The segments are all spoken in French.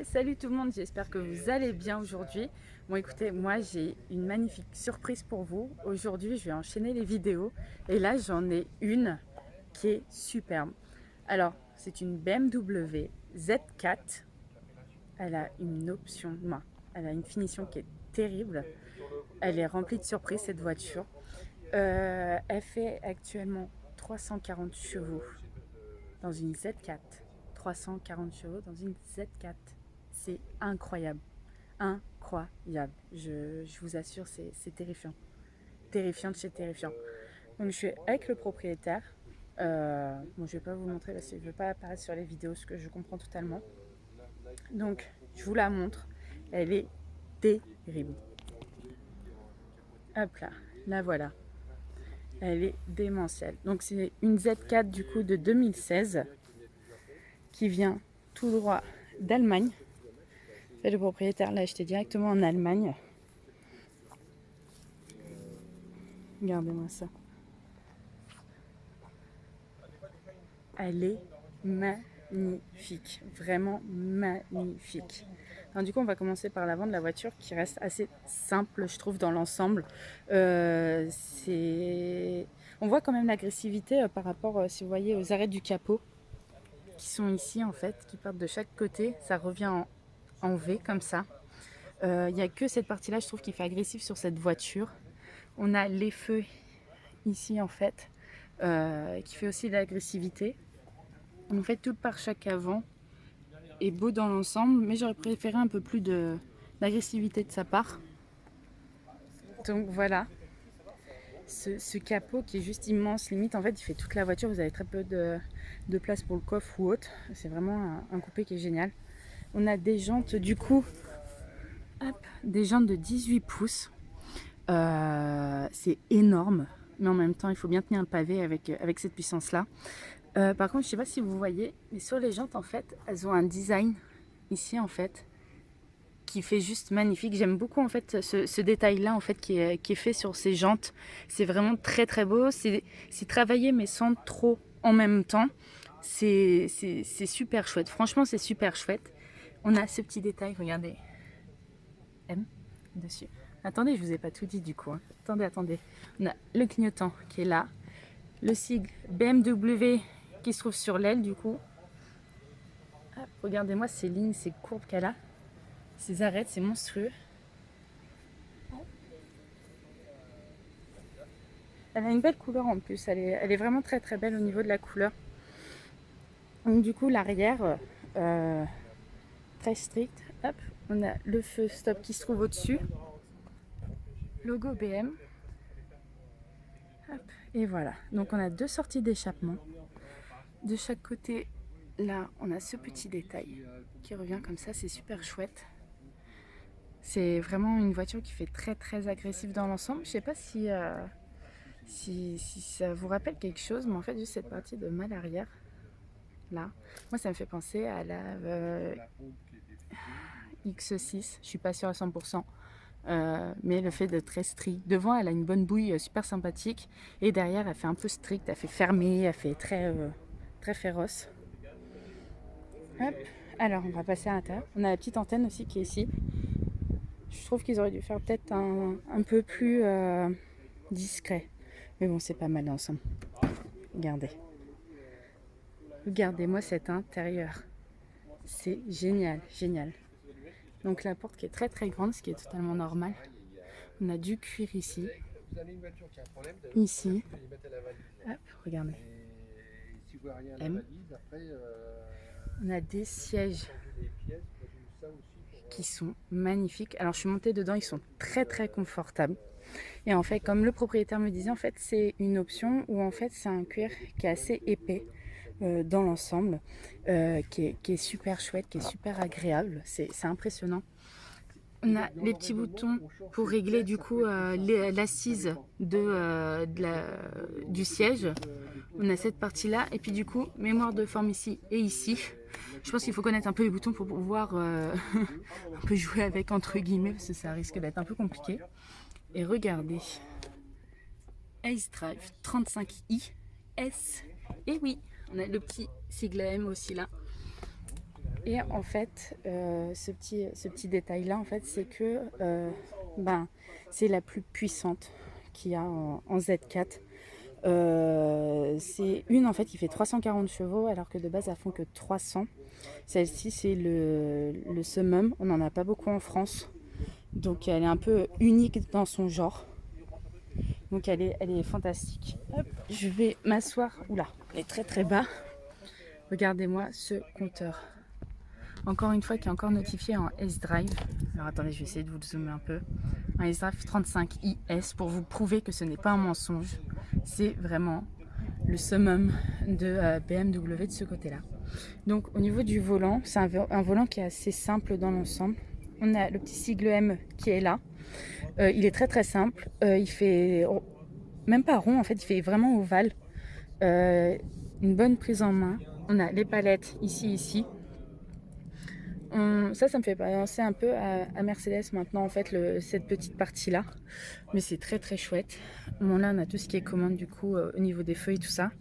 Salut tout le monde, j'espère que vous allez bien aujourd'hui. Bon écoutez, moi j'ai une magnifique surprise pour vous. Aujourd'hui je vais enchaîner les vidéos et là j'en ai une qui est superbe. Alors c'est une BMW Z4. Elle a une option, non, elle a une finition qui est terrible. Elle est remplie de surprises cette voiture. Elle fait actuellement 340 chevaux dans une Z4. 340 chevaux dans une Z4. C'est incroyable. Incroyable. Je vous assure, c'est terrifiant. Terrifiant de chez terrifiant. Donc je suis avec le propriétaire. Bon, je ne vais pas vous montrer parce que je ne veux pas apparaître sur les vidéos, ce que je comprends totalement. Donc je vous la montre. Elle est terrible. Hop là, la voilà. Elle est démentielle. Donc c'est une Z4 du coup de 2016 qui vient tout droit d'Allemagne. Le propriétaire l'a acheté directement en Allemagne. Regardez-moi ça. Elle est magnifique, vraiment magnifique. Alors, du coup, on va commencer par l'avant de la voiture qui reste assez simple, je trouve, dans l'ensemble. On voit quand même l'agressivité par rapport, si vous voyez, aux arêtes du capot qui sont ici en fait, qui partent de chaque côté. Ça revient en V comme ça. Il n'y a que cette partie-là, je trouve, qui fait agressif sur cette voiture. On a les feux ici en fait, qui fait aussi de l'agressivité. En fait, tout le pare-choc avant est beau dans l'ensemble, mais j'aurais préféré un peu plus d'agressivité de sa part. Donc voilà, ce capot qui est juste immense, limite en fait il fait toute la voiture, vous avez très peu de place pour le coffre ou autre. C'est vraiment un coupé qui est génial. On a des jantes du coup, des jantes de 18 pouces. C'est énorme, mais en même temps il faut bien tenir le pavé avec cette puissance là. Par contre je sais pas si vous voyez, mais sur les jantes en fait elles ont un design ici en fait qui fait juste magnifique. J'aime beaucoup en fait ce détail là en fait qui est fait sur ces jantes. C'est vraiment très très beau, c'est travaillé mais sans trop en même temps. C'est super chouette, franchement c'est super chouette. On a ce petit détail, regardez, M dessus. Attendez, je vous ai pas tout dit du coup. Attendez. On a le clignotant qui est là. Le sigle BMW qui se trouve sur l'aile du coup. Regardez-moi ces lignes, ces courbes qu'elle a. Ces arêtes, c'est monstrueux. Elle a une belle couleur en plus. Elle est vraiment très très belle au niveau de la couleur. Donc du coup l'arrière, très strict. Hop, on a le feu stop qui se trouve au-dessus. Logo BM. Hop, et voilà. Donc on a deux sorties d'échappement. De chaque côté, là, on a ce petit détail qui revient comme ça. C'est super chouette. C'est vraiment une voiture qui fait très très agressive dans l'ensemble. Je sais pas si ça vous rappelle quelque chose, mais en fait juste cette partie de malle arrière, là, moi ça me fait penser à la X6. Je suis pas sûre à 100%. Mais le fait d'être très strict. Devant, elle a une bonne bouille super sympathique. Et derrière, elle fait un peu strict, elle fait fermée, elle fait très féroce. Hop. Alors, on va passer à l'intérieur. On a la petite antenne aussi qui est ici. Je trouve qu'ils auraient dû faire peut-être un peu plus discret. Mais bon, c'est pas mal ensemble. Regardez. Regardez-moi cet intérieur. C'est génial, génial. Donc la porte qui est très très grande, ce qui est totalement normal. On a du cuir ici. Ici. Hop, regardez. M. On a des sièges qui sont magnifiques. Alors je suis montée dedans, ils sont très très confortables. Et en fait, comme le propriétaire me disait, en fait c'est une option où en fait c'est un cuir qui est assez épais dans l'ensemble, qui est super chouette, qui est super agréable. C'est impressionnant. On a les petits boutons pour régler du coup l'assise du siège. On a cette partie là et puis du coup mémoire de forme ici et ici. Je pense qu'il faut connaître un peu les boutons pour pouvoir un peu jouer avec entre guillemets parce que ça risque d'être un peu compliqué. Et regardez, Ace Drive 35i S. Et oui, on a le petit sigle M aussi là. Et en fait, ce petit détail-là, en fait, c'est que c'est la plus puissante qu'il y a en Z4. C'est une en fait qui fait 340 chevaux alors que de base elles font que 300. Celle-ci c'est le summum, on n'en a pas beaucoup en France. Donc elle est un peu unique dans son genre. Donc elle est fantastique. Hop, je vais m'asseoir. Oula, elle est très très bas. Regardez-moi ce compteur. Encore une fois qui est encore notifié en S-Drive. Alors attendez, je vais essayer de vous le zoomer un peu. Un S-Drive 35 IS pour vous prouver que ce n'est pas un mensonge. C'est vraiment le summum de BMW de ce côté-là. Donc au niveau du volant, c'est un volant qui est assez simple dans l'ensemble. On a le petit sigle M qui est là. Il est très très simple. Il fait même pas rond en fait, il fait vraiment ovale. Une bonne prise en main. On a les palettes ici. Ça me fait penser un peu à Mercedes maintenant en fait, cette petite partie là, mais c'est très très chouette. Bon, là on a tout ce qui est commande du coup au niveau des feuilles, tout ça.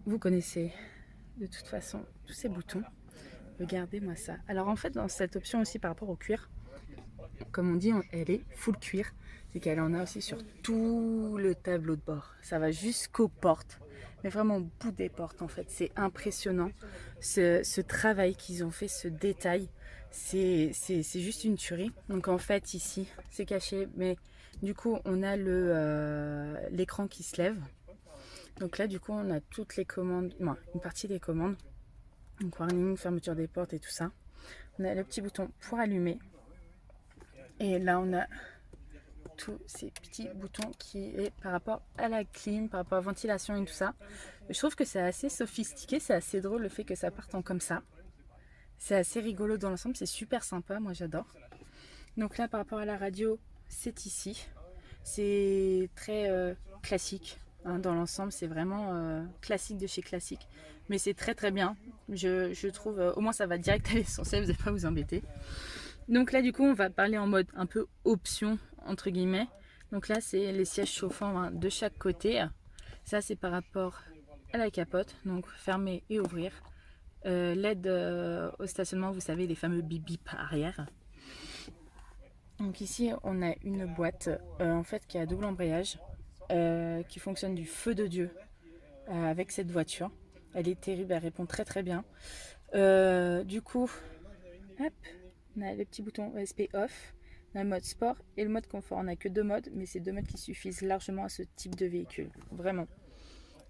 Vous connaissez de toute façon tous ces boutons. Regardez-moi ça. Alors en fait dans cette option aussi par rapport au cuir, comme on dit, elle est full cuir, c'est qu'elle en a aussi sur tout le tableau de bord. Ça va jusqu'aux portes, mais vraiment au bout des portes en fait. C'est impressionnant ce travail qu'ils ont fait, ce détail. C'est juste une tuerie. Donc en fait ici c'est caché, mais du coup on a l'écran qui se lève. Donc là du coup on a toutes les commandes, une partie des commandes. Donc warning, fermeture des portes et tout ça. On a le petit bouton pour allumer. Et là, on a tous ces petits boutons qui est par rapport à la clim, par rapport à la ventilation et tout ça. Je trouve que c'est assez sophistiqué, c'est assez drôle le fait que ça parte en comme ça. C'est assez rigolo dans l'ensemble, c'est super sympa, moi j'adore. Donc là, par rapport à la radio, c'est ici. C'est très classique. Dans l'ensemble, c'est vraiment classique de chez classique. Mais c'est très très bien. Je trouve, au moins ça va direct à l'essentiel, vous n'allez pas vous embêter. Donc là du coup on va parler en mode un peu option entre guillemets. Donc là c'est les sièges chauffants de chaque côté. Ça c'est par rapport à la capote, donc fermer et ouvrir. L'aide au stationnement, vous savez, les fameux bip bip arrière. Donc ici on a une boîte en fait qui a double embrayage, qui fonctionne du feu de Dieu avec cette voiture. Elle est terrible, elle répond très très bien. Du coup, hop, on a le petit bouton ESP off, on a le mode sport et le mode confort. On n'a que deux modes, mais c'est deux modes qui suffisent largement à ce type de véhicule, vraiment.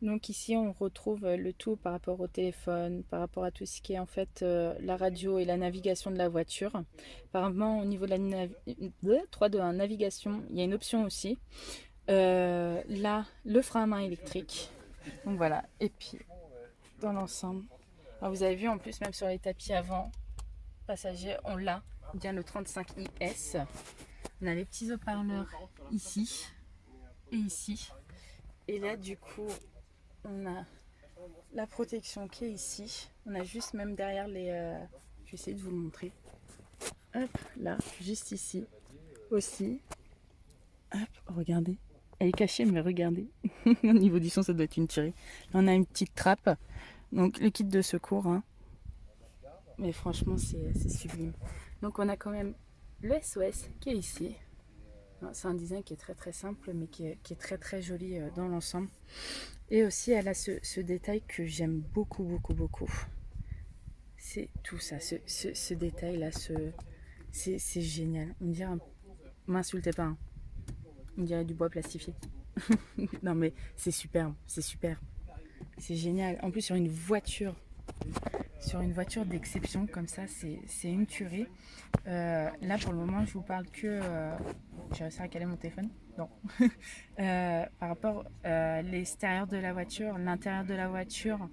Donc ici on retrouve le tout par rapport au téléphone, par rapport à tout ce qui est en fait la radio et la navigation de la voiture. Apparemment au niveau de la 3.2.1 navigation, il y a une option aussi. Là, le frein à main électrique. Donc voilà, et puis dans l'ensemble, vous avez vu en plus même sur les tapis avant, passager, on l'a, bien le 35IS. On a les petits haut-parleurs ici et ici. Et là du coup, on a la protection qui est ici. On a juste même derrière les... je vais essayer de vous le montrer. Hop, là, juste ici aussi. Hop, regardez. Elle est cachée, mais regardez. Au niveau du son, ça doit être une tuerie. Là, on a une petite trappe. Donc, le kit de secours. Hein. Mais franchement, c'est sublime. Donc, on a quand même le SOS qui est ici. C'est un design qui est très très simple, mais qui est très très joli dans l'ensemble. Et aussi, elle a ce détail que j'aime beaucoup, beaucoup, beaucoup. C'est tout ça, ce détail-là, c'est génial. On dirait, m'insultez pas, hein. On dirait du bois plastifié. Non mais c'est superbe, c'est superbe. C'est génial. En plus sur une voiture d'exception comme ça, c'est une tuerie. Là pour le moment je vous parle que... j'ai réussi à caler mon téléphone. Non. Par rapport à l'extérieur de la voiture, l'intérieur de la voiture,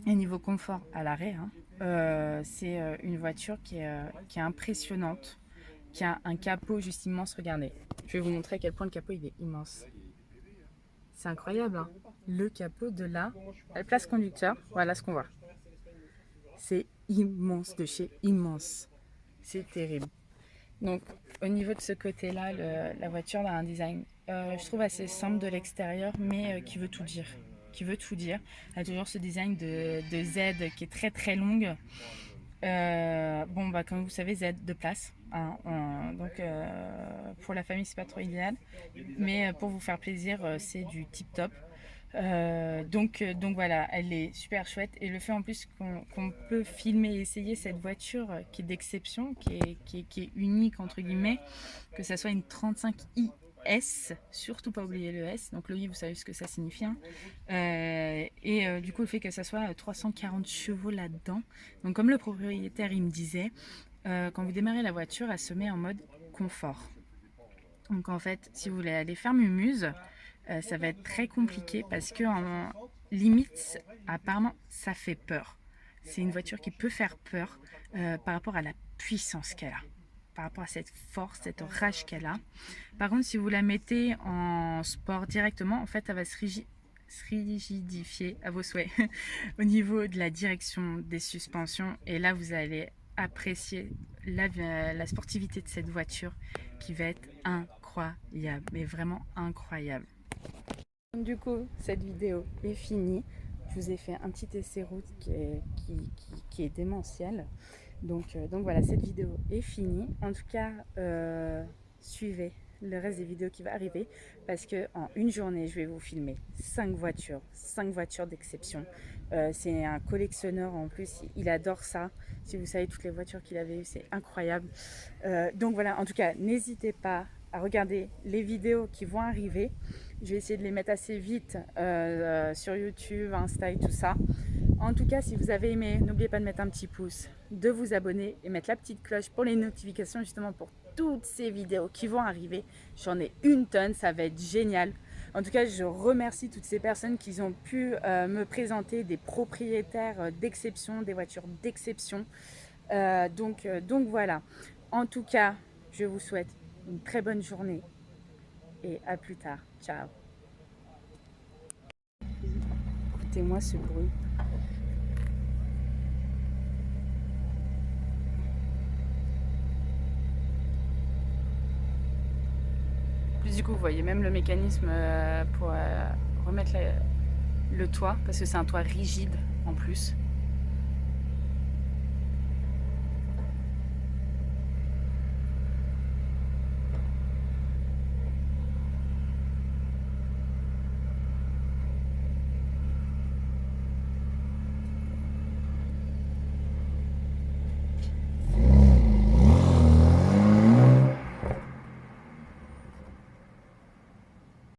et niveau confort à l'arrêt, hein, c'est une voiture qui est impressionnante, qui a un capot juste immense. Regardez, je vais vous montrer à quel point le capot il est immense. C'est incroyable, hein. Le capot de là, à la place conducteur, voilà ce qu'on voit. C'est immense de chez immense. C'est terrible. Donc au niveau de ce côté-là, la voiture a un design, je trouve assez simple de l'extérieur, mais qui veut tout dire. qui veut tout dire. Elle a toujours ce design de Z qui est très très longue. Bon, bah, comme vous savez, Z de place. Hein, donc pour la famille, c'est pas trop idéal. Mais pour vous faire plaisir, c'est du tip top. Donc voilà, elle est super chouette et le fait en plus qu'on peut filmer et essayer cette voiture qui est d'exception, qui est unique entre guillemets, que ça soit une 35i S, surtout pas oublier le S, donc le I vous savez ce que ça signifie, hein. Du coup le fait que ça soit 340 chevaux là-dedans, donc comme le propriétaire il me disait, quand vous démarrez la voiture elle se met en mode confort. Donc en fait si vous voulez aller faire Mumuse, ça va être très compliqué parce que en limite, apparemment, ça fait peur. C'est une voiture qui peut faire peur par rapport à la puissance qu'elle a, par rapport à cette force, cette rage qu'elle a. Par contre, si vous la mettez en sport directement, en fait, elle va se rigidifier à vos souhaits au niveau de la direction des suspensions. Et là, vous allez apprécier la sportivité de cette voiture qui va être incroyable, mais vraiment incroyable. Du coup, cette vidéo est finie. Je vous ai fait un petit essai route qui est démentiel. Donc voilà, cette vidéo est finie. En tout cas, suivez le reste des vidéos qui vont arriver parce que en une journée, je vais vous filmer 5 voitures d'exception. C'est un collectionneur en plus, il adore ça. Si vous savez toutes les voitures qu'il avait eues, c'est incroyable. Donc voilà, en tout cas, n'hésitez pas à regarder les vidéos qui vont arriver. Je vais essayer de les mettre assez vite sur YouTube, Insta et tout ça. En tout cas, si vous avez aimé, n'oubliez pas de mettre un petit pouce, de vous abonner et mettre la petite cloche pour les notifications justement pour toutes ces vidéos qui vont arriver. J'en ai une tonne, ça va être génial. En tout cas, je remercie toutes ces personnes qui ont pu me présenter des propriétaires d'exception, des voitures d'exception. Donc voilà. En tout cas, je vous souhaite une très bonne journée et à plus tard. Ciao. Écoutez-moi ce bruit. Plus du coup, vous voyez même le mécanisme pour remettre le toit, parce que c'est un toit rigide en plus.